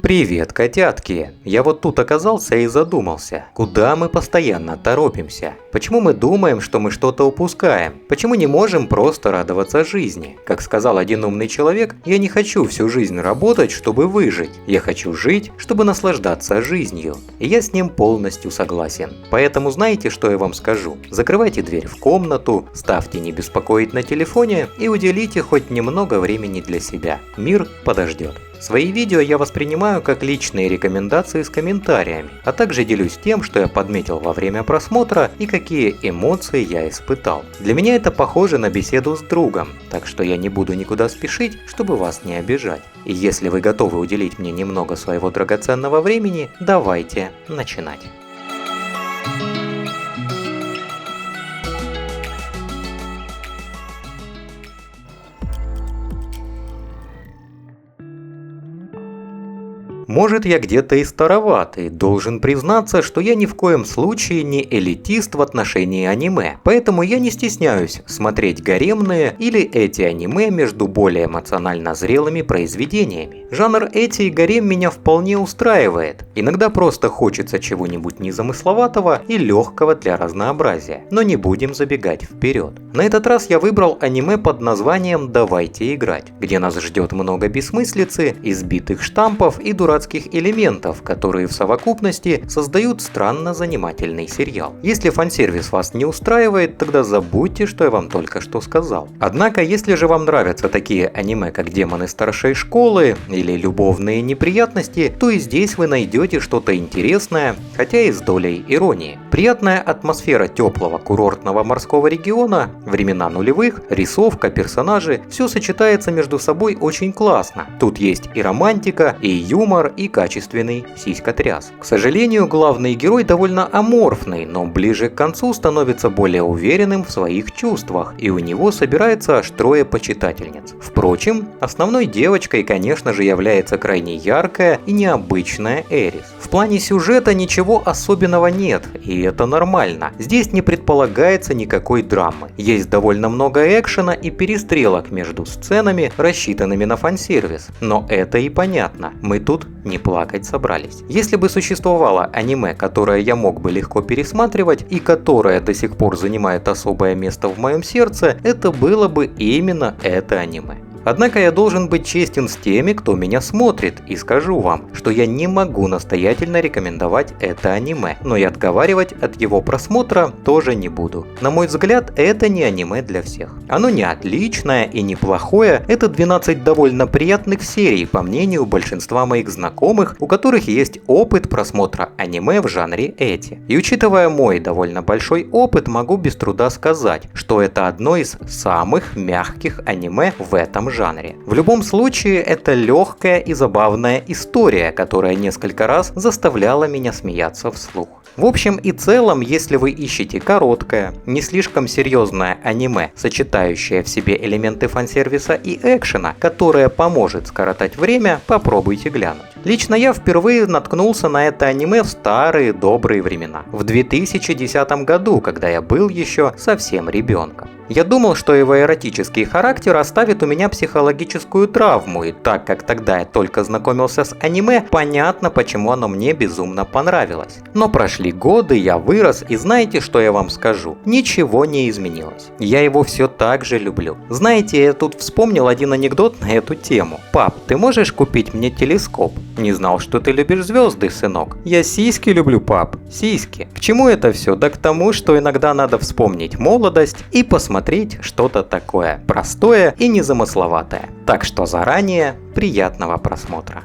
Привет, котятки! Я вот тут оказался и задумался, куда мы постоянно торопимся? Почему мы думаем, что мы что-то упускаем? Почему не можем просто радоваться жизни? Как сказал один умный человек, я не хочу всю жизнь работать, чтобы выжить. Я хочу жить, чтобы наслаждаться жизнью. И я с ним полностью согласен. Поэтому знаете, что я вам скажу? Закрывайте дверь в комнату, ставьте не беспокоить на телефоне и уделите хоть немного времени для себя. Мир подождет. Свои видео я воспринимаю как личные рекомендации с комментариями, а также делюсь тем, что я подметил во время просмотра и какие эмоции я испытал. Для меня это похоже на беседу с другом, так что я не буду никуда спешить, чтобы вас не обижать. И если вы готовы уделить мне немного своего драгоценного времени, давайте начинать. Может, я где-то и староватый, должен признаться, что я ни в коем случае не элитист в отношении аниме, поэтому я не стесняюсь смотреть гаремные или эти аниме между более эмоционально зрелыми произведениями. Жанр эти и гарем меня вполне устраивает, иногда просто хочется чего-нибудь незамысловатого и легкого для разнообразия, но не будем забегать вперед. На этот раз я выбрал аниме под названием «Давайте играть», где нас ждет много бессмыслицы, избитых штампов и дурацких элементов, которые в совокупности создают странно занимательный сериал. Если фан-сервис вас не устраивает, тогда забудьте, что я вам только что сказал. Однако, если же вам нравятся такие аниме, как «Демоны старшей школы» или «Любовные неприятности», то и здесь вы найдете что-то интересное, хотя и с долей иронии. Приятная атмосфера теплого курортного морского региона, времена нулевых, рисовка, персонажи – все сочетается между собой очень классно. Тут есть и романтика, и юмор, и качественный сиськотряс. К сожалению, главный герой довольно аморфный, но ближе к концу становится более уверенным в своих чувствах, и у него собирается аж 3 почитательниц. Впрочем, основной девочкой, конечно же, является крайне яркая и необычная Эрис. В плане сюжета ничего особенного нет, и это нормально. Здесь не предполагается никакой драмы. Есть довольно много экшена и перестрелок между сценами, рассчитанными на фан-сервис. Но это и понятно, мы тут не плакать собрались. Если бы существовало аниме, которое я мог бы легко пересматривать и которое до сих пор занимает особое место в моем сердце, это было бы именно это аниме. Однако я должен быть честен с теми, кто меня смотрит, и скажу вам, что я не могу настоятельно рекомендовать это аниме, но и отговаривать от его просмотра тоже не буду. На мой взгляд, это не аниме для всех. Оно не отличное и не плохое, это 12 довольно приятных серий, по мнению большинства моих знакомых, у которых есть опыт просмотра аниме в жанре эти. И учитывая мой довольно большой опыт, могу без труда сказать, что это одно из самых мягких аниме в этом жанре. В любом случае, это легкая и забавная история, которая несколько раз заставляла меня смеяться вслух. В общем и целом, если вы ищете короткое, не слишком серьезное аниме, сочетающее в себе элементы фан-сервиса и экшена, которое поможет скоротать время, попробуйте глянуть. Лично я впервые наткнулся на это аниме в старые добрые времена, в 2010 году, когда я был еще совсем ребенком. Я думал, что его эротический характер оставит у меня психологическую травму, и так как тогда я только знакомился с аниме, понятно, почему оно мне безумно понравилось. Но прошли годы, я вырос, и знаете, что я вам скажу? Ничего не изменилось. Я его все так же люблю. Знаете, я тут вспомнил один анекдот на эту тему. «Пап, ты можешь купить мне телескоп?» «Не знал, что ты любишь звезды, сынок». «Я сиськи люблю, пап, сиськи». К чему это все? Да к тому, что иногда надо вспомнить молодость и посмотреть что-то такое простое и незамысловатое. Так что заранее приятного просмотра.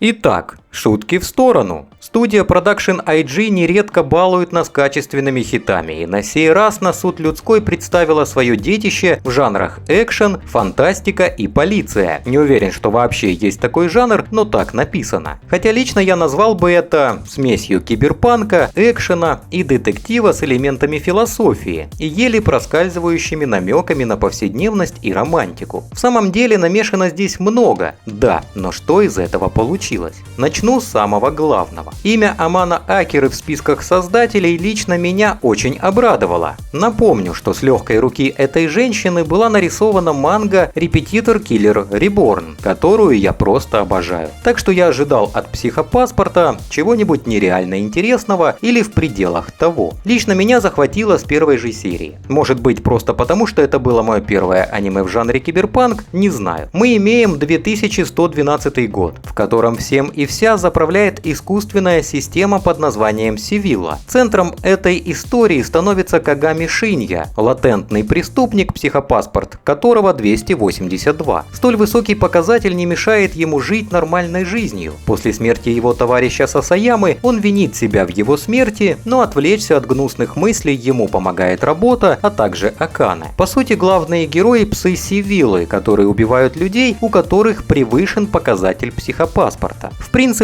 Итак, шутки в сторону. Студия Production IG нередко балует нас качественными хитами, и на сей раз на суд людской представила свое детище в жанрах экшен, фантастика и полиция. Не уверен, что вообще есть такой жанр, но так написано. Хотя лично я назвал бы это смесью киберпанка, экшена и детектива с элементами философии и еле проскальзывающими намеками на повседневность и романтику. В самом деле намешано здесь много, да, но что из этого получилось? Начну Начну с самого главного. Имя Амано Акиры в списках создателей лично меня очень обрадовало. Напомню, что с легкой руки этой женщины была нарисована манга «Репетитор Киллер Реборн», которую я просто обожаю. Так что я ожидал от «Психопаспорта» чего-нибудь нереально интересного или в пределах того. Лично меня захватило с первой же серии. Может быть, просто потому, что это было мое первое аниме в жанре киберпанк, не знаю. Мы имеем 2112 год, в котором всем и вся заправляет искусственная система под названием Сивилла. Центром этой истории становится Кагами Шинья, латентный преступник, психопаспорт которого 282. Столь высокий показатель не мешает ему жить нормальной жизнью. После смерти его товарища Сасаямы он винит себя в его смерти, но отвлечься от гнусных мыслей ему помогает работа, а также Акане. По сути, главные герои псы Сивиллы, которые убивают людей, у которых превышен показатель психопаспорта. В принципе,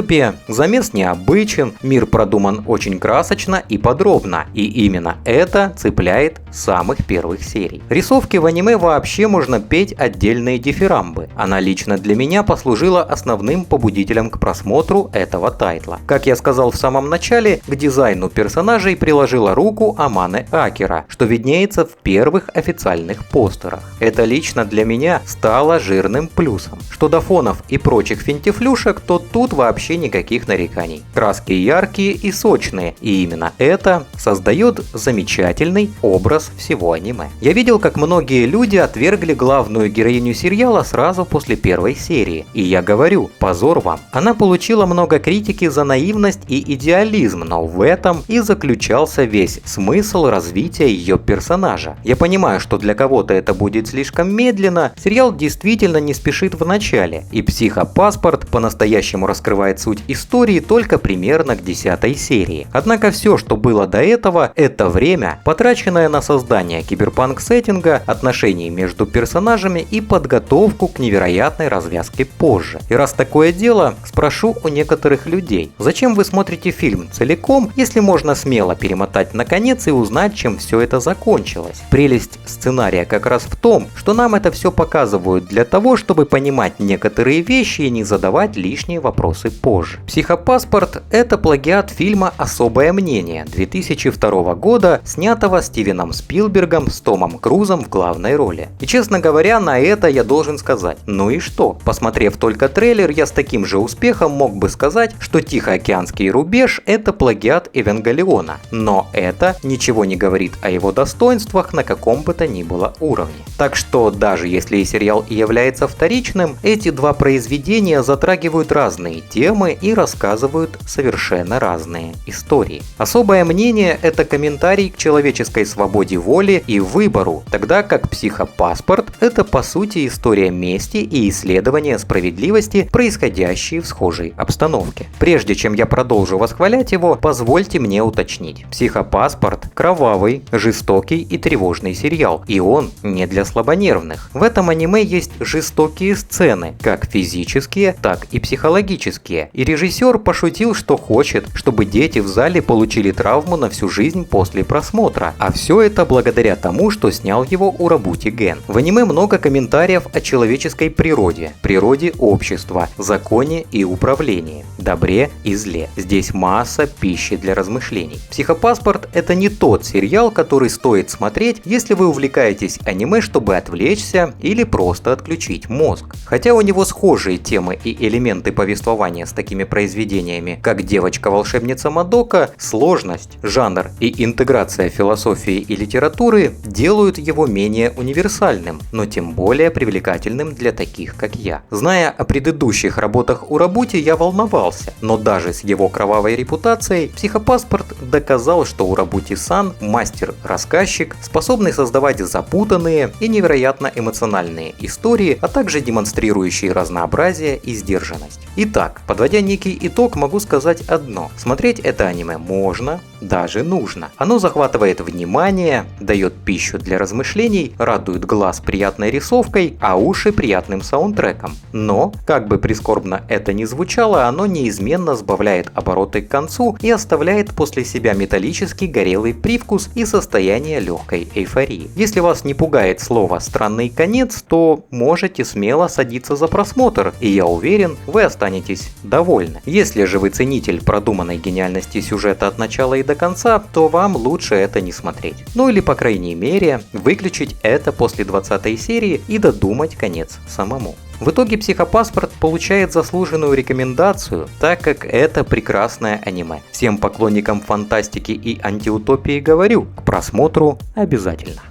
замес необычен, мир продуман очень красочно и подробно, и именно это цепляет с самых первых серий. Рисовки в аниме вообще можно петь отдельные дифирамбы. Она лично для меня послужила основным побудителем к просмотру этого тайтла. Как я сказал в самом начале, к дизайну персонажей приложила руку Амано Акира, что виднеется в первых официальных постерах. Это лично для меня стало жирным плюсом. Что до фонов и прочих финтифлюшек, то тут вообще никаких нареканий. Краски яркие и сочные, и именно это создает замечательный образ всего аниме. Я видел, как многие люди отвергли главную героиню сериала сразу после первой серии. И я говорю, позор вам. Она получила много критики за наивность и идеализм, но в этом и заключался весь смысл развития ее персонажа. Я понимаю, что для кого-то это будет слишком медленно, сериал действительно не спешит в начале, и «Психопаспорт» по-настоящему раскрывает суть истории только примерно к 10-й серии. Однако все, что было до этого, это время, потраченное на создание киберпанк-сеттинга, отношений между персонажами и подготовку к невероятной развязке позже. И раз такое дело, спрошу у некоторых людей, зачем вы смотрите фильм целиком, если можно смело перемотать на конец и узнать, чем все это закончилось? Прелесть сценария как раз в том, что нам это все показывают для того, чтобы понимать некоторые вещи и не задавать лишние вопросы позже. «Психопаспорт» — это плагиат фильма «Особое мнение» 2002 года, снятого Стивеном Спилбергом с Томом Крузом в главной роли. И честно говоря, на это я должен сказать: ну и что? Посмотрев только трейлер, я с таким же успехом мог бы сказать, что «Тихоокеанский рубеж» — это плагиат Евангелиона. Но это ничего не говорит о его достоинствах на каком бы то ни было уровне. Так что даже если сериал и является вторичным, эти два произведения затрагивают разные темы и рассказывают совершенно разные истории. «Особое мнение» — это комментарий к человеческой свободе воли и выбору, тогда как «Психопаспорт» — это по сути история мести и исследования справедливости, происходящие в схожей обстановке. Прежде чем я продолжу восхвалять его, позвольте мне уточнить. «Психопаспорт» — кровавый, жестокий и тревожный сериал, и он не для слабонервных. В этом аниме есть жестокие сцены, как физические, так и психологические. И режиссер пошутил, что хочет, чтобы дети в зале получили травму на всю жизнь после просмотра. А все это благодаря тому, что снял его Урабути Ген. В аниме много комментариев о человеческой природе общества, законе и управлении, добре и зле. Здесь масса пищи для размышлений. «Психопаспорт» — это не тот сериал, который стоит смотреть, если вы увлекаетесь аниме, чтобы отвлечься или просто отключить мозг. Хотя у него схожие темы и элементы повествования с такими произведениями, как «Девочка-волшебница Мадока», сложность, жанр и интеграция философии и литературы делают его менее универсальным, но тем более привлекательным для таких, как я. Зная о предыдущих работах Урабути, я волновался, но даже с его кровавой репутацией «Психопаспорт» доказал, что Урабути-сан – мастер-рассказчик, способный создавать запутанные и невероятно эмоциональные истории, а также демонстрирующие разнообразие и сдержанность. Итак, подводя некий итог, могу сказать одно. Смотреть это аниме можно, Даже нужно. Оно захватывает внимание, дает пищу для размышлений, радует глаз приятной рисовкой, а уши приятным саундтреком. Но, как бы прискорбно это ни звучало, оно неизменно сбавляет обороты к концу и оставляет после себя металлический горелый привкус и состояние легкой эйфории. Если вас не пугает слово «странный конец», то можете смело садиться за просмотр, и я уверен, вы останетесь довольны. Если же вы ценитель продуманной гениальности сюжета от начала и до конца, то вам лучше это не смотреть. Ну или по крайней мере, выключить это после 20 серии и додумать конец самому. В итоге «Психопаспорт» получает заслуженную рекомендацию, так как это прекрасное аниме. Всем поклонникам фантастики и антиутопии говорю, к просмотру обязательно.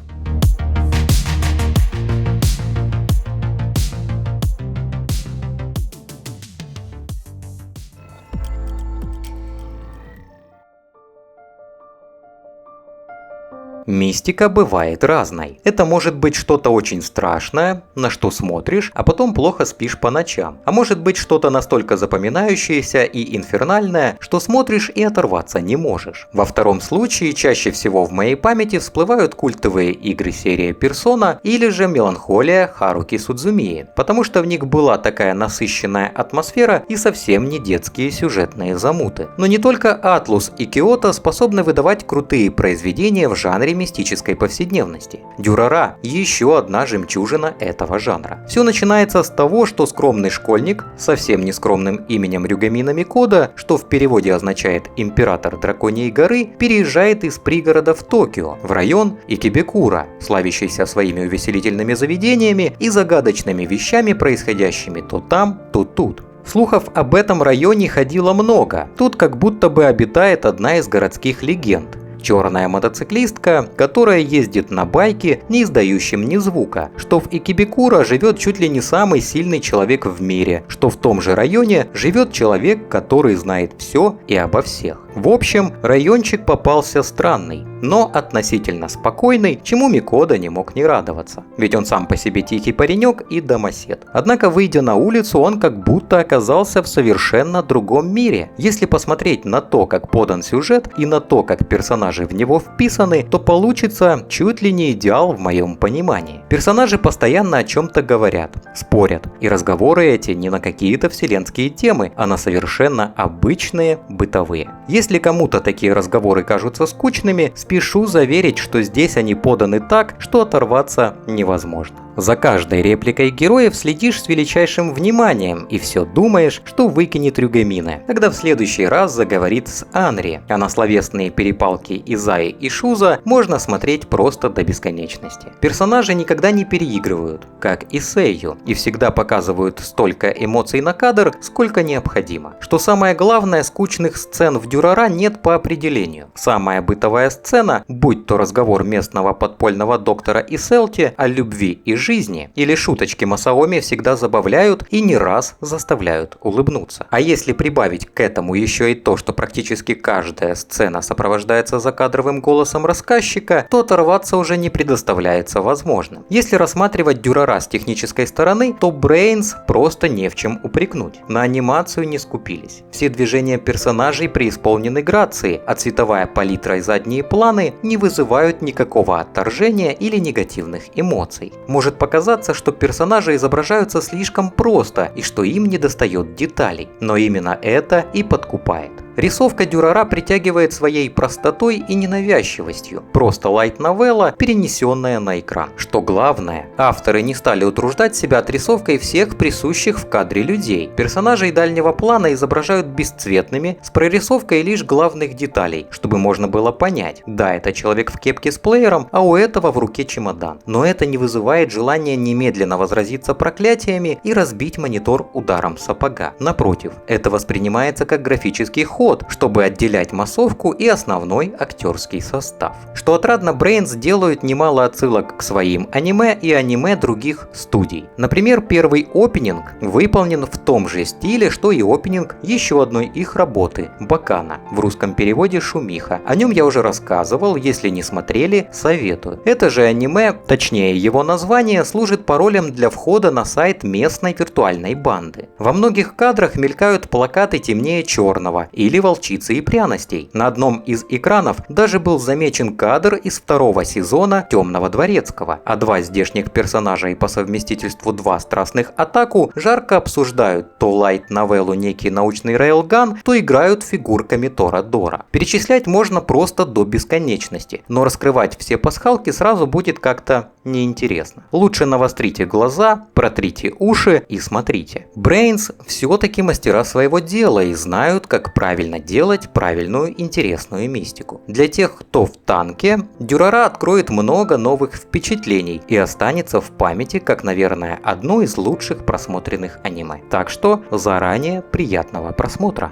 Мистика бывает разной. Это может быть что-то очень страшное, на что смотришь, а потом плохо спишь по ночам. А может быть что-то настолько запоминающееся и инфернальное, что смотришь и оторваться не можешь. Во втором случае чаще всего в моей памяти всплывают культовые игры серии Persona или же Меланхолия Харуки Судзумии, потому что в них была такая насыщенная атмосфера и совсем не детские сюжетные замуты. Но не только Atlus и Kyoto способны выдавать крутые произведения в жанре мистической повседневности. Дюрара – еще одна жемчужина этого жанра. Все начинается с того, что скромный школьник, совсем не скромным именем Рюгамина Микода, что в переводе означает «император Драконьей горы», переезжает из пригорода в Токио, в район Икебекура, славящийся своими увеселительными заведениями и загадочными вещами, происходящими то там, то тут. Слухов об этом районе ходило много. Тут как будто бы обитает одна из городских легенд. Черная мотоциклистка, которая ездит на байке, не издающем ни звука, что в Икебекура живет чуть ли не самый сильный человек в мире, что в том же районе живет человек, который знает все и обо всех. В общем, райончик попался странный, но относительно спокойный, чему Микода не мог не радоваться. Ведь он сам по себе тихий паренек и домосед. Однако, выйдя на улицу, он как будто оказался в совершенно другом мире. Если посмотреть на то, как подан сюжет, и на то, как персонажи в него вписаны, то получится чуть ли не идеал в моем понимании. Персонажи постоянно о чем-то говорят, спорят, и разговоры эти не на какие-то вселенские темы, а на совершенно обычные бытовые. Если кому-то такие разговоры кажутся скучными, спешу заверить, что здесь они поданы так, что оторваться невозможно. За каждой репликой героев следишь с величайшим вниманием и все думаешь, что выкинет Рюгамина, когда в следующий раз заговорит с Анри, а на словесные перепалки Изаи и Шуза можно смотреть просто до бесконечности. Персонажи никогда не переигрывают, как и Сэйю, и всегда показывают столько эмоций на кадр, сколько необходимо. Что самое главное, скучных сцен в Дюрара нет по определению. Самая бытовая сцена, будь то разговор местного подпольного доктора и Селти о любви и жизни, или шуточки Масаоми, всегда забавляют и не раз заставляют улыбнуться. А если прибавить к этому еще и то, что практически каждая сцена сопровождается закадровым голосом рассказчика, то оторваться уже не предоставляется возможным. Если рассматривать Дюрара с технической стороны, то Brains просто не в чем упрекнуть. На анимацию не скупились. Все движения персонажей преисполнены грацией, а цветовая палитра и задние планы не вызывают никакого отторжения или негативных эмоций. Может показаться, что персонажи изображаются слишком просто и что им недостает деталей, но именно это и подкупает. Рисовка Дюрара притягивает своей простотой и ненавязчивостью, просто лайт-новелла, перенесенная на экран. Что главное, авторы не стали утруждать себя отрисовкой всех присущих в кадре людей. Персонажей дальнего плана изображают бесцветными, с прорисовкой лишь главных деталей, чтобы можно было понять, да, это человек в кепке с плеером, а у этого в руке чемодан. Но это не вызывает желания немедленно возразиться проклятиями и разбить монитор ударом сапога. Напротив, это воспринимается как графический ход, чтобы отделять массовку и основной актерский состав. Что отрадно, Brains делают немало отсылок к своим аниме и аниме других студий. Например, первый опенинг выполнен в том же стиле, что и опенинг еще одной их работы – Бакана, в русском переводе «Шумиха». О нем я уже рассказывал, если не смотрели, советую. Это же аниме, точнее его название, служит паролем для входа на сайт местной виртуальной банды. Во многих кадрах мелькают плакаты темнее черного или или «Волчицы и пряностей». На одном из экранов даже был замечен кадр из второго сезона «Темного дворецкого», а два здешних персонажа и по совместительству два страстных атаку жарко обсуждают то лайт-новеллу некий научный рейлган, то играют фигурками Торадора. Перечислять можно просто до бесконечности, но раскрывать все пасхалки сразу будет как-то неинтересно. Лучше навострите глаза, протрите уши и смотрите. Brains все-таки мастера своего дела и знают, как правильно делать правильную интересную мистику. Для тех, кто в танке, Дюрара откроет много новых впечатлений и останется в памяти как, наверное, одно из лучших просмотренных аниме. Так что заранее приятного просмотра!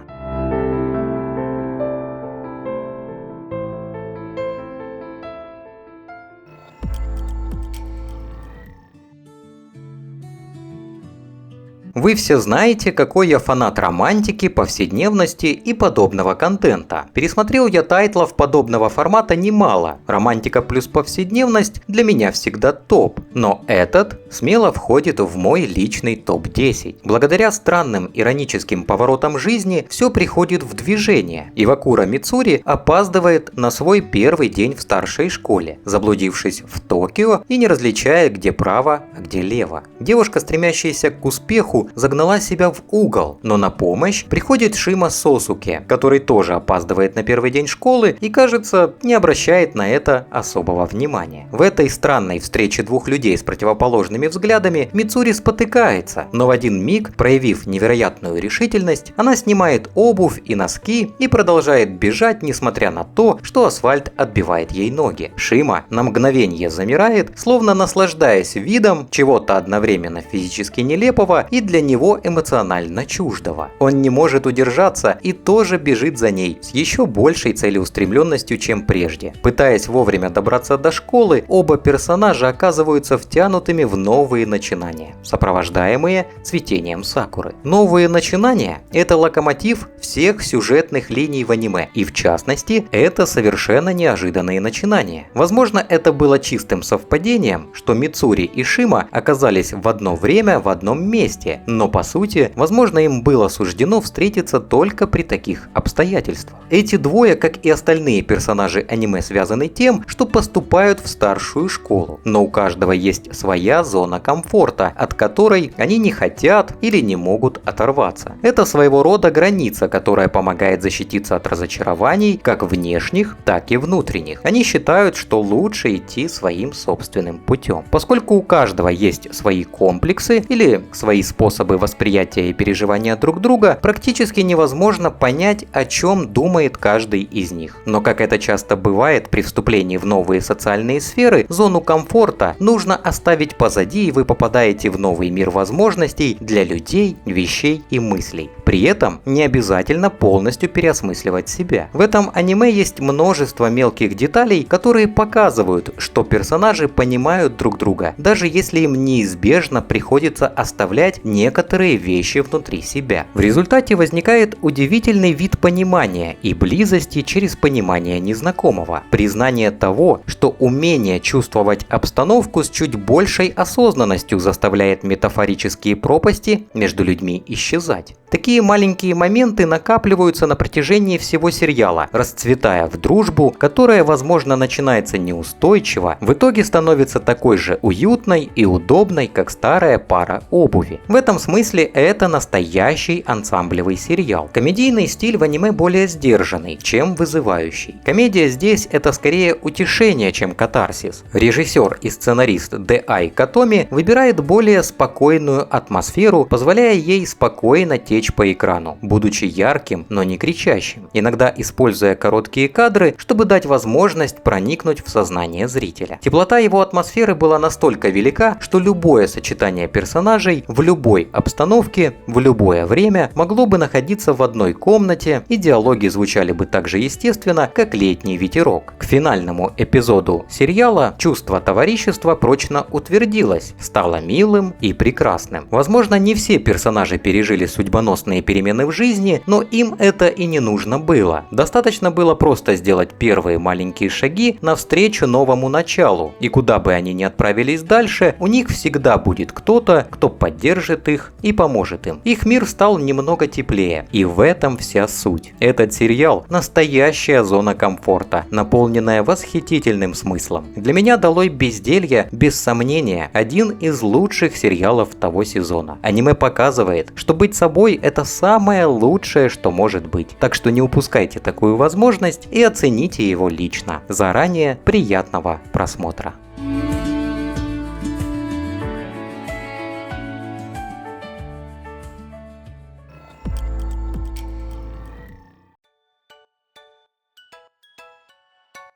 Вы все знаете, какой я фанат романтики, повседневности и подобного контента. Пересмотрел я тайтлов подобного формата немало. Романтика плюс повседневность для меня всегда топ. Но этот смело входит в мой личный топ-10. Благодаря странным ироническим поворотам жизни все приходит в движение. Ивакура Мицури опаздывает на свой первый день в старшей школе, заблудившись в Токио и не различая, где право, а где лево. Девушка, стремящаяся к успеху, загнала себя в угол, но на помощь приходит Шима Сосуке, который тоже опаздывает на первый день школы и, кажется, не обращает на это особого внимания. В этой странной встрече двух людей с противоположными взглядами Мицури спотыкается, но в один миг, проявив невероятную решительность, она снимает обувь и носки и продолжает бежать, несмотря на то, что асфальт отбивает ей ноги. Шима на мгновение замирает, словно наслаждаясь видом чего-то одновременно физически нелепого и для него эмоционально чуждого. Он не может удержаться и тоже бежит за ней с еще большей целеустремленностью, чем прежде. Пытаясь вовремя добраться до школы, оба персонажа оказываются втянутыми в новые начинания, сопровождаемые цветением сакуры. Новые начинания – это локомотив всех сюжетных линий в аниме, и в частности, это совершенно неожиданные начинания. Возможно, это было чистым совпадением, что Мицури и Шима оказались в одно время в одном месте, но по сути, возможно, им было суждено встретиться только при таких обстоятельствах. Эти двое, как и остальные персонажи аниме, связаны тем, что поступают в старшую школу, но у каждого есть своя зона комфорта, от которой они не хотят или не могут оторваться. Это своего рода граница, которая помогает защититься от разочарований как внешних, так и внутренних. Они считают, что лучше идти своим собственным путем. Поскольку у каждого есть свои комплексы или свои способы восприятия и переживания друг друга, практически невозможно понять, о чем думает каждый из них. Но как это часто бывает при вступлении в новые социальные сферы, зону комфорта нужно оставить позади, и вы попадаете в новый мир возможностей для людей, вещей и мыслей. При этом не обязательно полностью переосмысливать себя. В этом аниме есть множество мелких деталей, которые показывают, что персонажи понимают друг друга, даже если им неизбежно приходится оставлять некоторые вещи внутри себя. В результате возникает удивительный вид понимания и близости через понимание незнакомого. Признание того, что умение чувствовать обстановку с чуть большей осознанностью заставляет метафорические пропасти между людьми исчезать. Такие маленькие моменты накапливаются на протяжении всего сериала, расцветая в дружбу, которая, возможно, начинается неустойчиво, в итоге становится такой же уютной и удобной, как старая пара обуви. В этом смысле это настоящий ансамблевый сериал. Комедийный стиль в аниме более сдержанный, чем вызывающий. Комедия здесь это скорее утешение, чем катарсис. Режиссер и сценарист Д.А. Катоми выбирает более спокойную атмосферу, позволяя ей спокойно течь по экрану, будучи ярким, но не кричащим, иногда используя короткие кадры, чтобы дать возможность проникнуть в сознание зрителя. Теплота его атмосферы была настолько велика, что любое сочетание персонажей в любой обстановке, в любое время могло бы находиться в одной комнате, и диалоги звучали бы так же естественно, как летний ветерок. К финальному эпизоду сериала чувство товарищества прочно утвердилось, стало милым и прекрасным. Возможно, не все персонажи пережили судьбоносные молниеносные перемены в жизни, но им это и не нужно было. Достаточно было просто сделать первые маленькие шаги навстречу новому началу, и куда бы они ни отправились дальше, у них всегда будет кто-то, кто поддержит их и поможет им. Их мир стал немного теплее, и в этом вся суть. Этот сериал – настоящая зона комфорта, наполненная восхитительным смыслом. Для меня «Долой безделье» без сомнения один из лучших сериалов того сезона. Аниме показывает, что быть собой – это самое лучшее, что может быть. Так что не упускайте такую возможность и оцените его лично. Заранее приятного просмотра.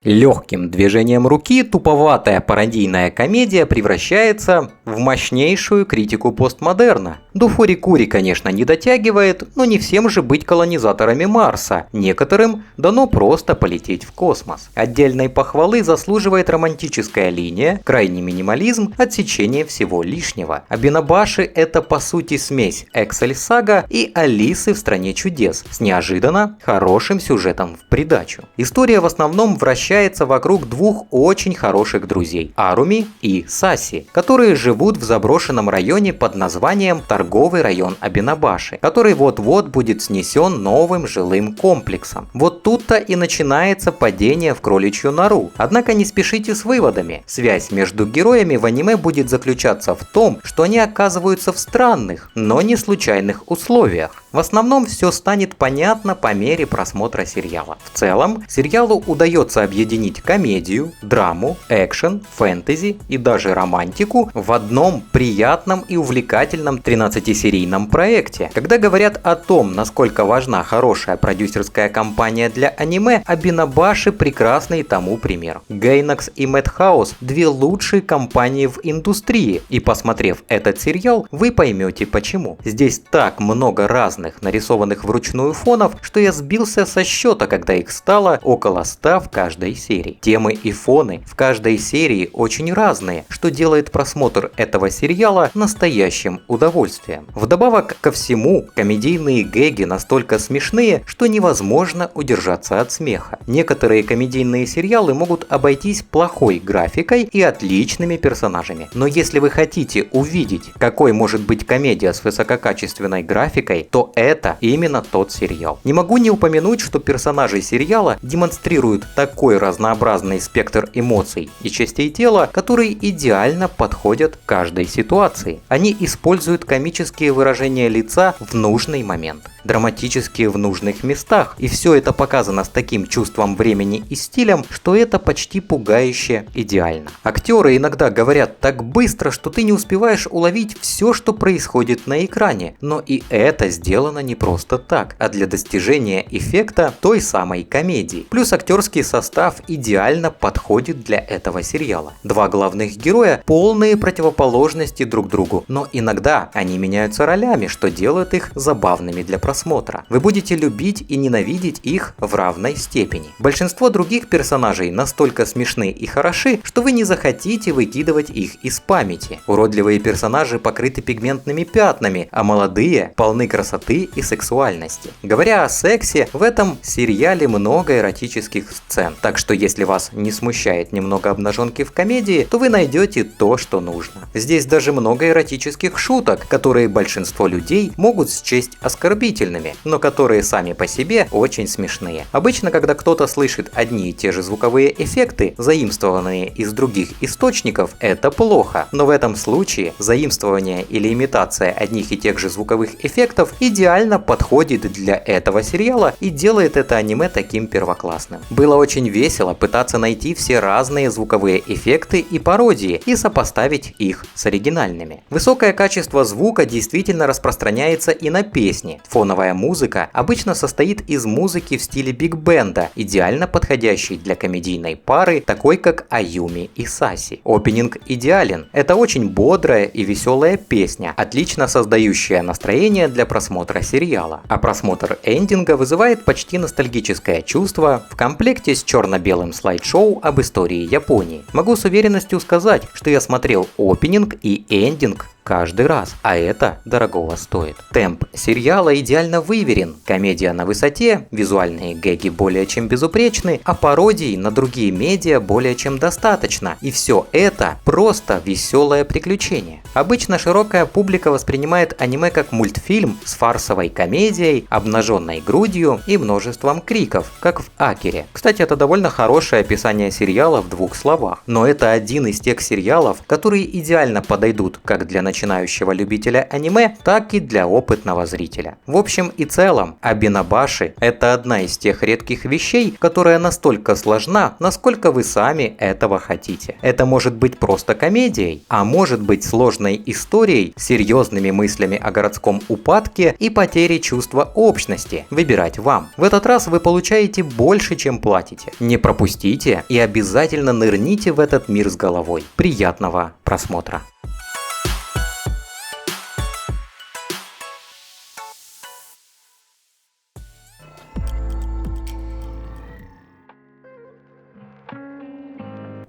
Легким движением руки туповатая пародийная комедия превращается в мощнейшую критику постмодерна. До фури-кури, конечно, не дотягивает, но не всем же быть колонизаторами Марса. Некоторым дано просто полететь в космос. Отдельной похвалы заслуживает романтическая линия, крайний минимализм, отсечение всего лишнего. Абинабаши — это по сути смесь Эксель-сага и Алисы в стране чудес с неожиданно хорошим сюжетом в придачу. История в основном вращается вокруг двух очень хороших друзей – Аруми и Саси, которые живут в заброшенном районе под названием торговый район Абинабаши, который вот-вот будет снесен новым жилым комплексом. Вот тут-то и начинается падение в кроличью нору. Однако не спешите с выводами. Связь между героями в аниме будет заключаться в том, что они оказываются в странных, но не случайных условиях. В основном все станет понятно по мере просмотра сериала. В целом, сериалу удается объединить комедию, драму, экшен, фэнтези и даже романтику в одном приятном и увлекательном 13-серийном проекте. Когда говорят о том, насколько важна хорошая продюсерская компания для аниме, Абинабаши прекрасный тому пример. Gainax и Madhouse – две лучшие компании в индустрии, и посмотрев этот сериал, вы поймете почему. Здесь так много разных нарисованных вручную фонов, что я сбился со счета, когда их стало около 100 в каждой серии. Темы и фоны в каждой серии очень разные, что делает просмотр этого сериала настоящим удовольствием. Вдобавок ко всему, комедийные гэги настолько смешные, что невозможно удержаться от смеха. Некоторые комедийные сериалы могут обойтись плохой графикой и отличными персонажами. Но если вы хотите увидеть, какой может быть комедия с высококачественной графикой, то это именно тот сериал. Не могу не упомянуть, что персонажи сериала демонстрируют такой разнообразный спектр эмоций и частей тела, которые идеально подходят каждой ситуации. Они используют комические выражения лица в нужный момент, драматические в нужных местах, и все это показано с таким чувством времени и стилем, что это почти пугающе идеально. Актеры иногда говорят так быстро, что ты не успеваешь уловить все, что происходит на экране, но и это сделано не просто так, а для достижения эффекта той самой комедии. Плюс актерский состав идеально подходит для этого сериала. Два главных героя – полные противоположности друг другу, но иногда они меняются ролями, что делает их забавными для просмотра. Вы будете любить и ненавидеть их в равной степени. Большинство других персонажей настолько смешны и хороши, что вы не захотите выкидывать их из памяти. Уродливые персонажи покрыты пигментными пятнами, а молодые полны красоты и сексуальности. Говоря о сексе, в этом сериале много эротических сцен, так что если вас не смущает немного обнаженки в комедии, то вы найдете то, что нужно. Здесь даже много эротических шуток, которые большинство людей могут счесть оскорбительными, но которые сами по себе очень смешные. Обычно, когда кто-то слышит одни и те же звуковые эффекты, заимствованные из других источников, это плохо, но в этом случае заимствование или имитация одних и тех же звуковых эффектов идеально подходит для этого сериала и делает это аниме таким первоклассным. Было очень весело пытаться найти все разные звуковые эффекты и пародии и сопоставить их с оригинальными. Высокое качество звука действительно распространяется и на песни. Фоновая музыка обычно состоит из музыки в стиле биг-бенда, идеально подходящей для комедийной пары, такой как Аюми и Саси. Опенинг идеален. Это очень бодрая и веселая песня, отлично создающая настроение для просмотра сериала. А просмотр эндинга вызывает почти ностальгическое чувство в комплекте с черно-белым слайд-шоу об истории Японии. Могу с уверенностью сказать, что я смотрел опенинг и эндинг каждый раз, а это дорогого стоит. Темп сериала идеально выверен, комедия на высоте, визуальные гэги более чем безупречны, а пародий на другие медиа более чем достаточно. И все это просто веселое приключение. Обычно широкая публика воспринимает аниме как мультфильм с фарсовой комедией, обнаженной грудью и множеством криков, как в Акере. Кстати, это довольно хорошее описание сериала в 2 словах. Но это один из тех сериалов, которые идеально подойдут как для начинающего любителя аниме, так и для опытного зрителя. В общем и целом, Абинабаши – это одна из тех редких вещей, которая настолько сложна, насколько вы сами этого хотите. Это может быть просто комедией, а может быть сложной историей, серьезными мыслями о городском упадке и потере чувства общности. Выбирать вам. В этот раз вы получаете больше, чем платите. Не пропустите и обязательно нырните в этот мир с головой. Приятного просмотра!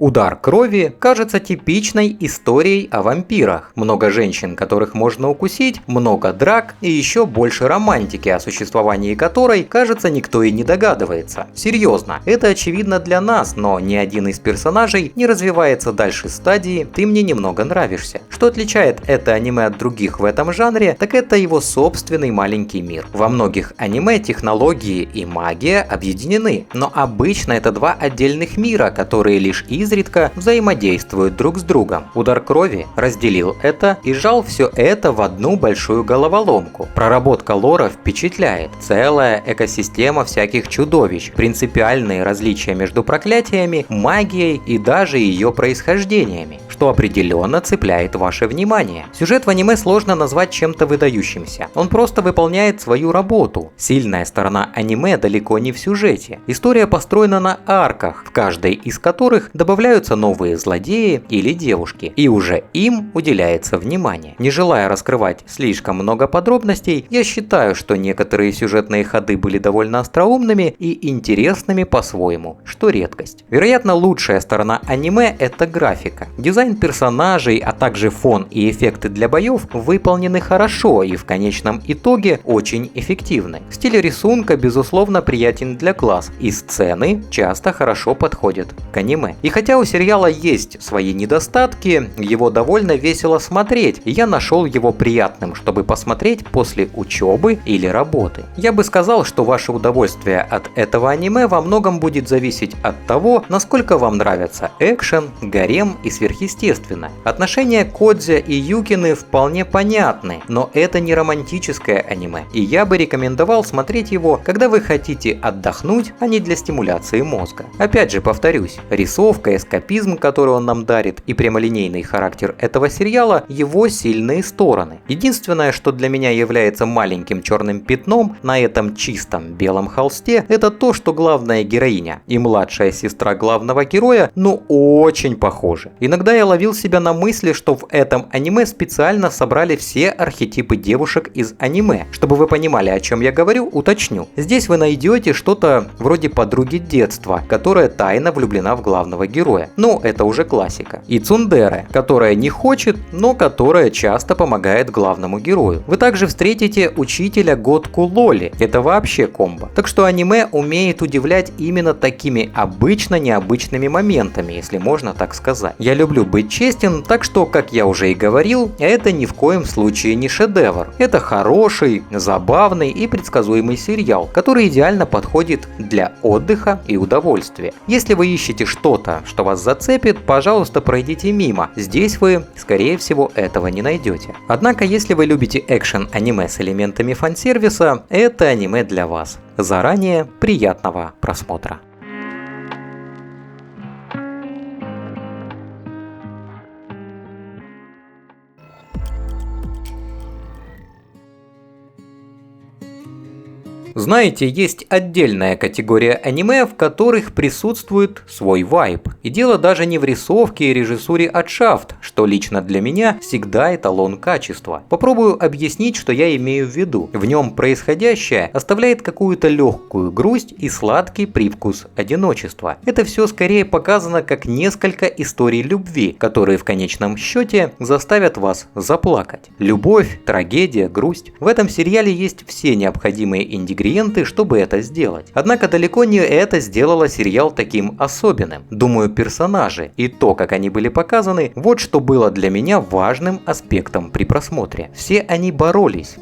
«Удар крови» кажется типичной историей о вампирах. Много женщин, которых можно укусить, много драк и еще больше романтики, о существовании которой, кажется, никто и не догадывается. Серьезно, это очевидно для нас, но ни один из персонажей не развивается дальше стадии «ты мне немного нравишься». Что отличает это аниме от других в этом жанре, так это его собственный маленький мир. Во многих аниме технологии и магия объединены, но обычно это 2 отдельных мира, которые лишь изредка взаимодействуют друг с другом. «Удар крови» разделил это и сжал все это в одну большую головоломку. Проработка лора впечатляет. Целая экосистема всяких чудовищ, принципиальные различия между проклятиями, магией и даже ее происхождениями, что определенно цепляет ваше внимание. Сюжет в аниме сложно назвать чем-то выдающимся. Он просто выполняет свою работу. Сильная сторона аниме далеко не в сюжете. История построена на арках, в каждой из которых добавляются новые злодеи или девушки, и уже им уделяется внимание. Не желая раскрывать слишком много подробностей, я считаю, что некоторые сюжетные ходы были довольно остроумными и интересными по-своему, что редкость. Вероятно, лучшая сторона аниме – это графика. Дизайн персонажей, а также фон и эффекты для боев выполнены хорошо и в конечном итоге очень эффективны. Стиль рисунка, безусловно, приятен для глаз, и сцены часто хорошо подходят к аниме. И хотя у сериала есть свои недостатки, его довольно весело смотреть, и я нашел его приятным, чтобы посмотреть после учебы или работы. Я бы сказал, что ваше удовольствие от этого аниме во многом будет зависеть от того, насколько вам нравятся экшен, гарем и сверхъестественное. Отношения Кодзе и Юкины вполне понятны, но это не романтическое аниме, и я бы рекомендовал смотреть его, когда вы хотите отдохнуть, а не для стимуляции мозга. Опять же повторюсь, рисовка, эскапизм, который он нам дарит, и прямолинейный характер этого сериала – его сильные стороны. Единственное, что для меня является маленьким черным пятном на этом чистом белом холсте, это то, что главная героиня и младшая сестра главного героя, очень похожи. Иногда я ловил себя на мысли, что в этом аниме специально собрали все архетипы девушек из аниме. Чтобы вы понимали, о чем я говорю, уточню. Здесь вы найдете что-то вроде подруги детства, которая тайно влюблена в главного героя. Это уже классика. И цундере, которая не хочет, но которая часто помогает главному герою. Вы также встретите учителя Готку Лоли. Это вообще комбо. Так что аниме умеет удивлять именно такими обычно необычными моментами, если можно так сказать. Я люблю быть честен, так что, как я уже и говорил, это ни в коем случае не шедевр. Это хороший, забавный и предсказуемый сериал, который идеально подходит для отдыха и удовольствия. Если вы ищете что-то, что вас зацепит, пожалуйста, пройдите мимо. Здесь вы, скорее всего, этого не найдете. Однако, если вы любите экшен-аниме с элементами фан-сервиса, это аниме для вас. Заранее приятного просмотра. Знаете, есть отдельная категория аниме, в которых присутствует свой вайб. И дело даже не в рисовке и режиссуре от Shaft, что лично для меня всегда эталон качества. Попробую объяснить, что я имею в виду. В нем происходящее оставляет какую-то легкую грусть и сладкий привкус одиночества. Это все скорее показано как несколько историй любви, которые в конечном счете заставят вас заплакать. Любовь, трагедия, грусть. В этом сериале есть все необходимые ингредиенты, чтобы это сделать. Однако далеко не это сделало сериал таким особенным. Думаю, персонажи и то, как они были показаны, вот что было для меня важным аспектом при просмотре. Все они боролись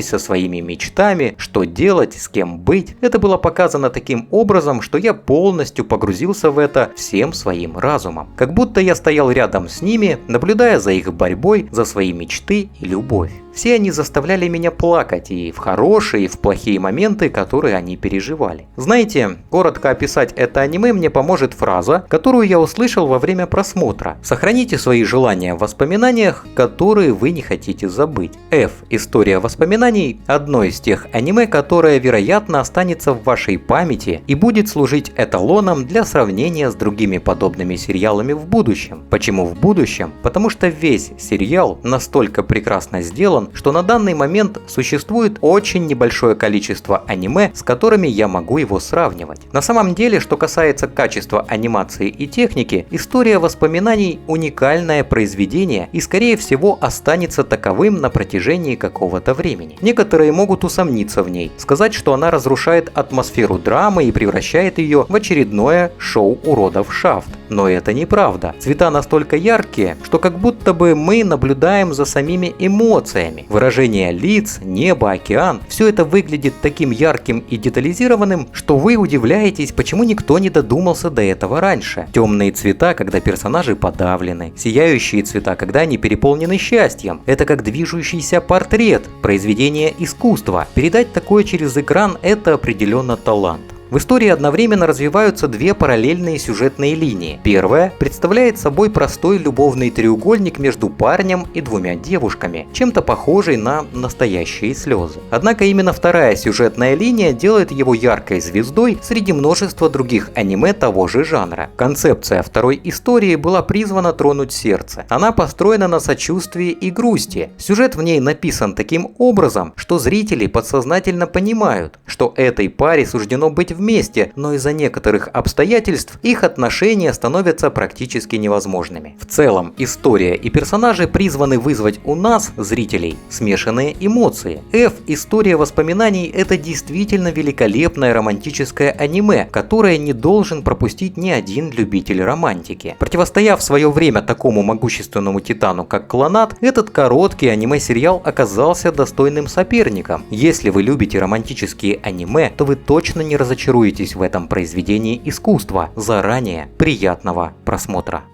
со своими мечтами, что делать, с кем быть. Это было показано таким образом, что я полностью погрузился в это всем своим разумом. Как будто я стоял рядом с ними, наблюдая за их борьбой за свои мечты и любовь. Все они заставляли меня плакать и в хорошие, и в плохие моменты, которые они переживали. Знаете, коротко описать это аниме мне поможет фраза, которую я услышал во время просмотра. Сохраните свои желания в воспоминаниях, которые вы не хотите забыть. F. История воспоминаний – одно из тех аниме, которое, вероятно, останется в вашей памяти и будет служить эталоном для сравнения с другими подобными сериалами в будущем. Почему в будущем? Потому что весь сериал настолько прекрасно сделан, что на данный момент существует очень небольшое количество аниме, с которыми я могу его сравнивать. На самом деле, что касается качества анимации и техники, история воспоминаний – уникальное произведение и, скорее всего, останется таковым на протяжении какого-то времени. Некоторые могут усомниться в ней, сказать, что она разрушает атмосферу драмы и превращает ее в очередное шоу уродов Shaft. Но это неправда. Цвета настолько яркие, что как будто бы мы наблюдаем за самими эмоциями. Выражение лиц, небо, океан – все это выглядит таким ярким и детализированным, что вы удивляетесь, почему никто не додумался до этого раньше. Темные цвета, когда персонажи подавлены, сияющие цвета, когда они переполнены счастьем. Это как движущийся портрет, произведение искусства. Передать такое через экран – это определенно талант. В истории одновременно развиваются две параллельные сюжетные линии. Первая представляет собой простой любовный треугольник между парнем и двумя девушками, чем-то похожий на настоящие слезы. Однако именно вторая сюжетная линия делает его яркой звездой среди множества других аниме того же жанра. Концепция второй истории была призвана тронуть сердце. Она построена на сочувствии и грусти. Сюжет в ней написан таким образом, что зрители подсознательно понимают, что этой паре суждено быть вместе, но из-за некоторых обстоятельств их отношения становятся практически невозможными. В целом, история и персонажи призваны вызвать у нас, зрителей, смешанные эмоции. F. История воспоминаний – это действительно великолепное романтическое аниме, которое не должен пропустить ни один любитель романтики. Противостояв в свое время такому могущественному титану, как Кланат, этот короткий аниме-сериал оказался достойным соперником. Если вы любите романтические аниме, то вы точно не разочаруетесь в этом произведении искусства. Заранее приятного просмотра.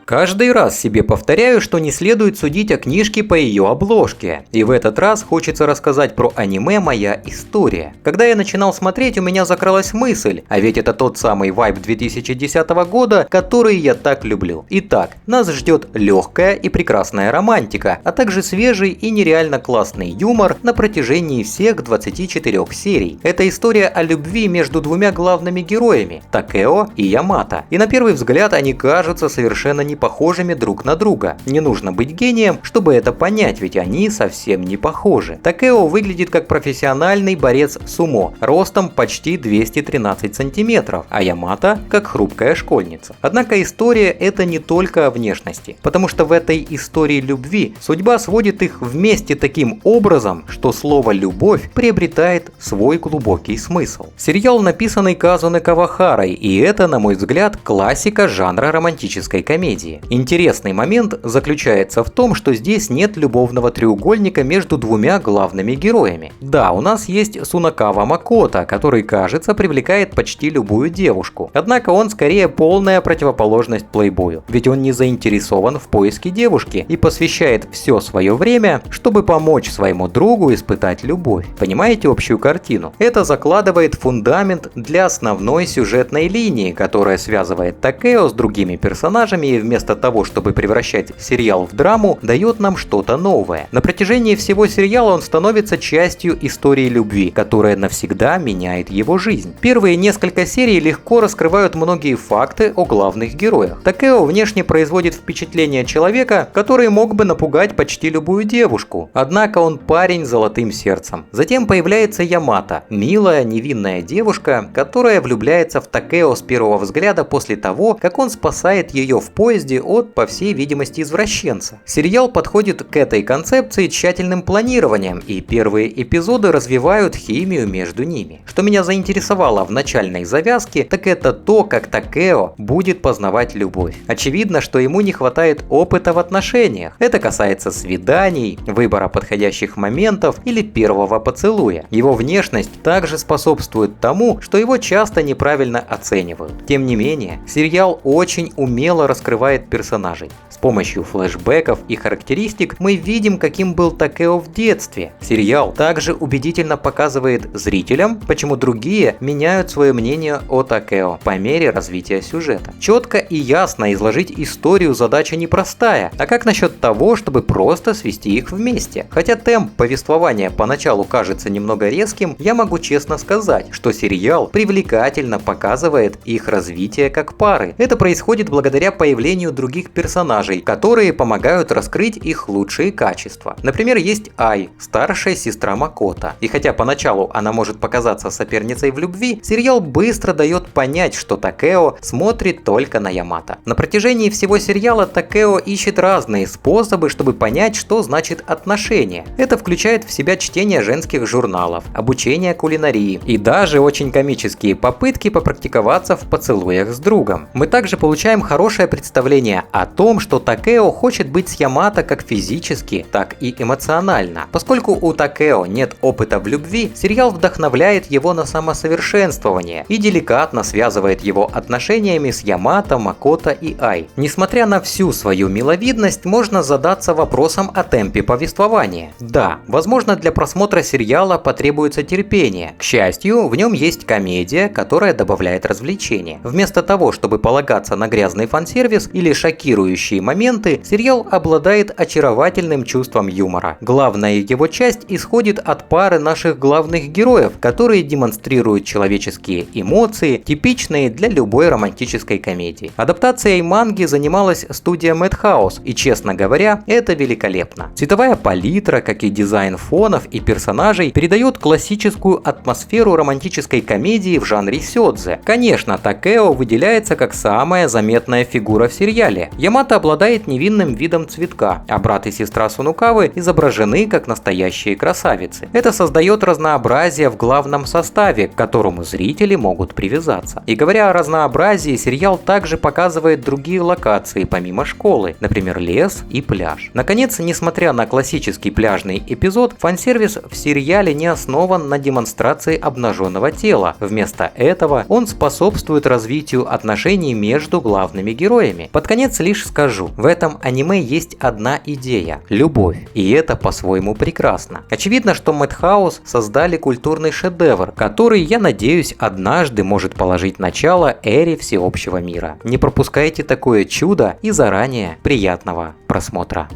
Каждый раз себе повторяю, что не следует судить о книжке по ее обложке. И в этот раз хочется рассказать про аниме «Моя история». Когда я начинал смотреть, у меня закралась мысль, а ведь это тот самый вайб 2010 года, который я так люблю. Итак, нас ждет легкая и прекрасная романтика, а также свежий и нереально классный юмор на протяжении всех 24 серий. Это история о любви между двумя главными героями – Такео и Ямато. И на первый взгляд они кажутся совершенно не похожими друг на друга. Не нужно быть гением, чтобы это понять, ведь они совсем не похожи. Такео выглядит как профессиональный борец сумо, ростом почти 213 сантиметров, а Ямато как хрупкая школьница. Однако история это не только о внешности, потому что в этой истории любви судьба сводит их вместе таким образом, что слово «любовь» приобретает свой глубокий смысл. Сериал написанный Казуне Кавахарой, и это, на мой взгляд, классика жанра романтической комедии. претензии. Интересный момент заключается в том, что здесь нет любовного треугольника между двумя главными героями. Да, у нас есть Сунакава Макото, который, кажется, привлекает почти любую девушку. Однако он скорее полная противоположность плейбою, ведь он не заинтересован в поиске девушки и посвящает все свое время, чтобы помочь своему другу испытать любовь. Понимаете общую картину? Это закладывает фундамент для основной сюжетной линии, которая связывает Такео с другими персонажами и вместо того, чтобы превращать сериал в драму, дает нам что-то новое. На протяжении всего сериала он становится частью истории любви, которая навсегда меняет его жизнь. Первые несколько серий легко раскрывают многие факты о главных героях. Такео внешне производит впечатление человека, который мог бы напугать почти любую девушку. Однако он парень с золотым сердцем. Затем появляется Ямато, милая, невинная девушка, которая влюбляется в Такео с первого взгляда после того, как он спасает ее в поезде от, по всей видимости, извращенца. Сериал подходит к этой концепции тщательным планированием, и первые эпизоды развивают химию между ними. Что меня заинтересовало в начальной завязке, так это то, как Такео будет познавать любовь. Очевидно, что ему не хватает опыта в отношениях. Это касается свиданий, выбора подходящих моментов или первого поцелуя. Его внешность также способствует тому, что его часто неправильно оценивают. Тем не менее, сериал очень умело раскрывает персонажей. С помощью флешбеков и характеристик мы видим, каким был Такео в детстве. Сериал также убедительно показывает зрителям, почему другие меняют свое мнение о Такео по мере развития сюжета. Четко и ясно изложить историю задача непростая, а как насчет того, чтобы просто свести их вместе? Хотя темп повествования поначалу кажется немного резким, я могу честно сказать, что сериал привлекательно показывает их развитие как пары. Это происходит благодаря появлению других персонажей, которые помогают раскрыть их лучшие качества. Например, есть Ай, старшая сестра Макото. И хотя поначалу она может показаться соперницей в любви, сериал быстро дает понять, что Такео смотрит только на Ямато. На протяжении всего сериала Такео ищет разные способы, чтобы понять, что значит отношения. Это включает в себя чтение женских журналов, обучение кулинарии и даже очень комические попытки попрактиковаться в поцелуях с другом. Мы также получаем хорошее представление о том, что Такео хочет быть с Ямато как физически, так и эмоционально. Поскольку у Такео нет опыта в любви, сериал вдохновляет его на самосовершенствование и деликатно связывает его отношениями с Ямато, Макото и Ай. Несмотря на всю свою миловидность, можно задаться вопросом о темпе повествования. Да, возможно, для просмотра сериала потребуется терпение. К счастью, в нем есть комедия, которая добавляет развлечения. Вместо того, чтобы полагаться на грязный фан-сервис или шокирующие моменты, сериал обладает очаровательным чувством юмора. Главная его часть исходит от пары наших главных героев, которые демонстрируют человеческие эмоции, типичные для любой романтической комедии. Адаптацией манги занималась студия Madhouse, и, честно говоря, это великолепно. Цветовая палитра, как и дизайн фонов и персонажей, передает классическую атмосферу романтической комедии в жанре сёдзе. Конечно, Такео выделяется как самая заметная фигура в сериале. Ямато обладает невинным видом цветка, а брат и сестра Сунакавы изображены как настоящие красавицы. Это создает разнообразие в главном составе, к которому зрители могут привязаться. И говоря о разнообразии, сериал также показывает другие локации помимо школы, например, лес и пляж. Наконец, несмотря на классический пляжный эпизод, фан-сервис в сериале не основан на демонстрации обнаженного тела. Вместо этого он способствует развитию отношений между главными героями. Под конец лишь скажу, в этом аниме есть одна идея – любовь. И это по-своему прекрасно. Очевидно, что Madhouse создали культурный шедевр, который, я надеюсь, однажды может положить начало эре всеобщего мира. Не пропускайте такое чудо и заранее приятного просмотра.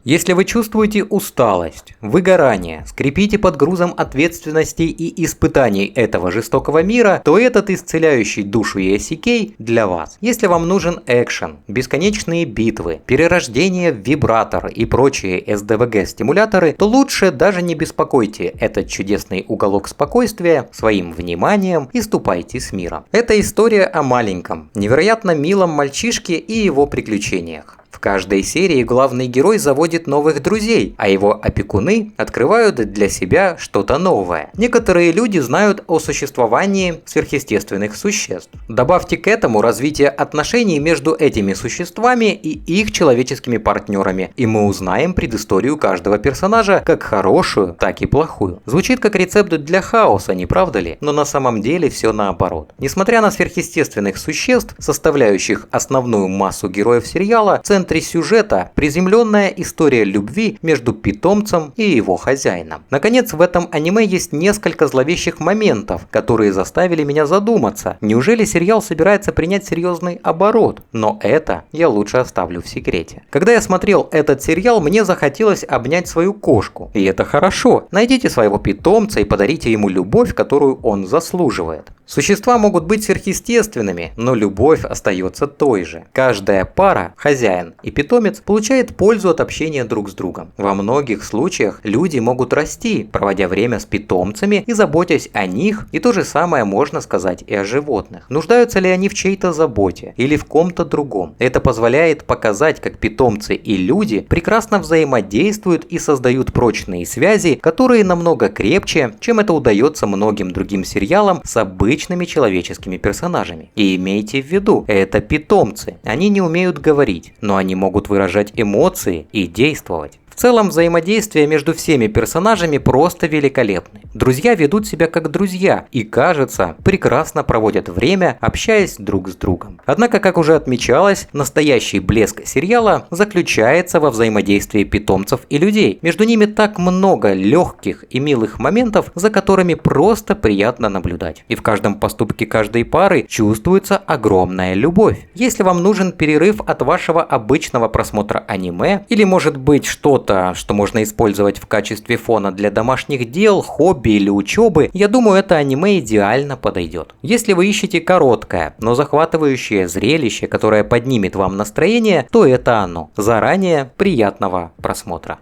Если вы чувствуете усталость, выгорание, скрипите под грузом ответственности и испытаний этого жестокого мира, то этот исцеляющий душу Иосикей для вас. Если вам нужен экшен, бесконечные битвы, перерождение в вибратор и прочие СДВГ-стимуляторы, то лучше даже не беспокойте этот чудесный уголок спокойствия своим вниманием и ступайте с миром. Это история о маленьком, невероятно милом мальчишке и его приключениях. В каждой серии главный герой заводит новых друзей, а его опекуны открывают для себя что-то новое. Некоторые люди знают о существовании сверхъестественных существ. Добавьте к этому развитие отношений между этими существами и их человеческими партнерами, и мы узнаем предысторию каждого персонажа, как хорошую, так и плохую. Звучит как рецепт для хаоса, не правда ли? Но на самом деле все наоборот. Несмотря на сверхъестественных существ, составляющих основную массу героев сериала, в центре сюжета приземленная история любви между питомцем и его хозяином. Наконец, в этом аниме есть несколько зловещих моментов, которые заставили меня задуматься, неужели сериал собирается принять серьезный оборот? Но это я лучше оставлю в секрете. Когда я смотрел этот сериал, мне захотелось обнять свою кошку. И это хорошо. Найдите своего питомца и подарите ему любовь, которую он заслуживает. Существа могут быть сверхъестественными, но любовь остается той же. Каждая пара, хозяин и питомец, получает пользу от общения друг с другом. Во многих случаях люди могут расти, проводя время с питомцами и заботясь о них, и то же самое можно сказать и о животных. Нуждаются ли они в чьей-то заботе или в ком-то другом? Это позволяет показать, как питомцы и люди прекрасно взаимодействуют и создают прочные связи, которые намного крепче, чем это удается многим другим сериалам с обычными человеческими персонажами. И имейте в виду, это питомцы. Они не умеют говорить, но они могут выражать эмоции и действовать. В целом, взаимодействие между всеми персонажами просто великолепны. Друзья ведут себя как друзья и, кажется, прекрасно проводят время, общаясь друг с другом. Однако, как уже отмечалось, настоящий блеск сериала заключается во взаимодействии питомцев и людей. Между ними так много легких и милых моментов, за которыми просто приятно наблюдать. И в каждом поступке каждой пары чувствуется огромная любовь. Если вам нужен перерыв от вашего обычного просмотра аниме, или может быть что-то, что можно использовать в качестве фона для домашних дел, хобби или учебы, я думаю, это аниме идеально подойдет. Если вы ищете короткое, но захватывающее зрелище, которое поднимет вам настроение, то это оно. Заранее приятного просмотра.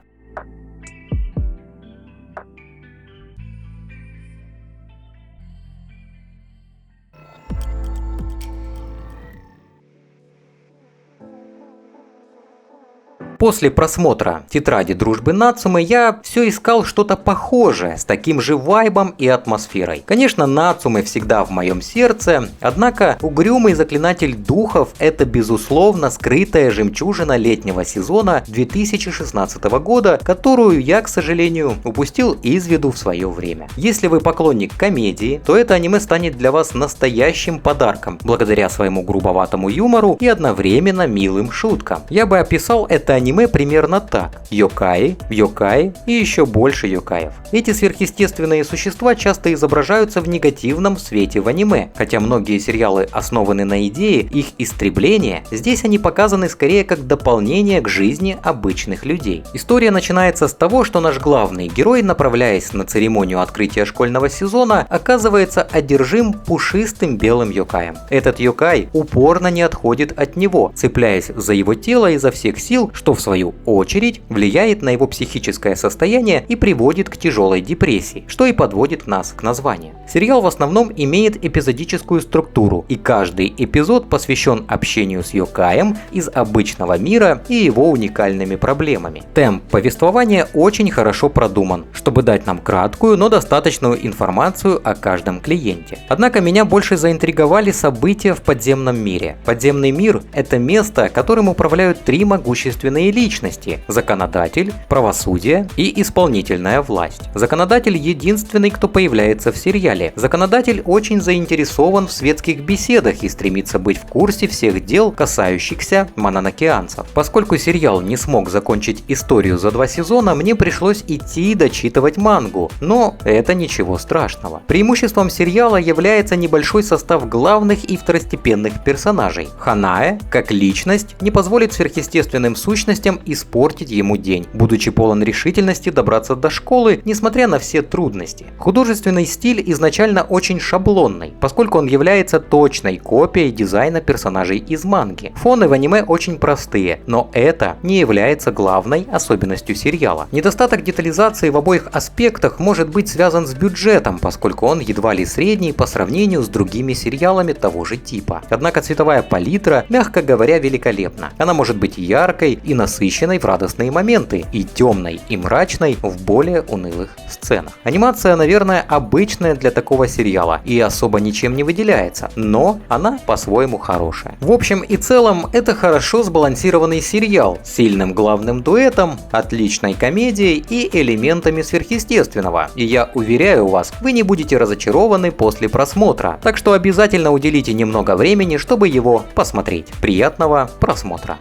После просмотра «Тетради дружбы Нацумэ» я все искал что-то похожее, с таким же вайбом и атмосферой. Конечно, Нацумэ всегда в моем сердце, однако угрюмый заклинатель духов – это безусловно скрытая жемчужина летнего сезона 2016 года, которую я, к сожалению, упустил из виду в свое время. Если вы поклонник комедии, то это аниме станет для вас настоящим подарком, благодаря своему грубоватому юмору и одновременно милым шуткам. Я бы описал это аниме примерно так: йокаи, йокаи и еще больше йокаев. Эти сверхъестественные существа часто изображаются в негативном свете в аниме. Хотя многие сериалы основаны на идее их истребления, здесь они показаны скорее как дополнение к жизни обычных людей. История начинается с того, что наш главный герой, направляясь на церемонию открытия школьного сезона, оказывается одержим пушистым белым йокаем. Этот йокай упорно не отходит от него, цепляясь за его тело изо всех сил, что в свою очередь влияет на его психическое состояние и приводит к тяжелой депрессии, что и подводит нас к названию. Сериал в основном имеет эпизодическую структуру, и каждый эпизод посвящен общению с йокаем из обычного мира и его уникальными проблемами. Темп повествования очень хорошо продуман, чтобы дать нам краткую, но достаточную информацию о каждом клиенте. Однако меня больше заинтриговали события в подземном мире. Подземный мир – это место, которым управляют три могущественные личности – законодатель, правосудие и исполнительная власть. Законодатель единственный, кто появляется в сериале. Законодатель очень заинтересован в светских беседах и стремится быть в курсе всех дел, касающихся мононокеанцев. Поскольку сериал не смог закончить историю за 2 сезона, мне пришлось идти дочитывать мангу, но это ничего страшного. Преимуществом сериала является небольшой состав главных и второстепенных персонажей. Ханаэ, как личность, не позволит сверхъестественным сущностям возможностям испортить ему день, будучи полон решительности добраться до школы, несмотря на все трудности. Художественный стиль изначально очень шаблонный, поскольку он является точной копией дизайна персонажей из манги. Фоны в аниме очень простые, но это не является главной особенностью сериала. Недостаток детализации в обоих аспектах может быть связан с бюджетом, поскольку он едва ли средний по сравнению с другими сериалами того же типа. Однако цветовая палитра, мягко говоря, великолепна. Она может быть яркой и насыщенной в радостные моменты, и темной и мрачной в более унылых сценах. Анимация, наверное, обычная для такого сериала и особо ничем не выделяется, но она по-своему хорошая. В общем и целом, это хорошо сбалансированный сериал с сильным главным дуэтом, отличной комедией и элементами сверхъестественного. И я уверяю вас, вы не будете разочарованы после просмотра, так что обязательно уделите немного времени, чтобы его посмотреть. Приятного просмотра!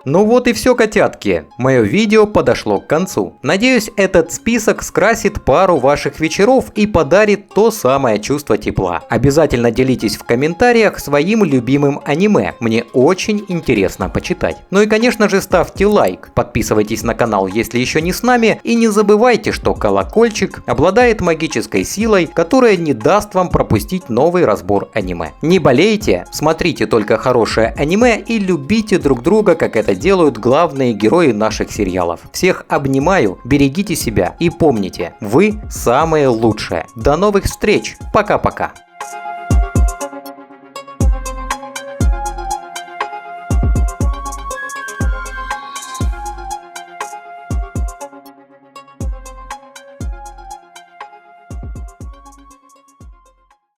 Ну вот и все, котятки. Мое видео подошло к концу. Надеюсь, этот список скрасит пару ваших вечеров и подарит то самое чувство тепла. Обязательно делитесь в комментариях своим любимым аниме. Мне очень интересно почитать. Ну и конечно же ставьте лайк. Подписывайтесь на канал, если еще не с нами. И не забывайте, что колокольчик обладает магической силой, которая не даст вам пропустить новый разбор аниме. Не болейте, смотрите только хорошее аниме и любите друг друга, как это делают главные герои наших сериалов. Всех обнимаю, берегите себя и помните, вы самые лучшие. До новых встреч, пока-пока.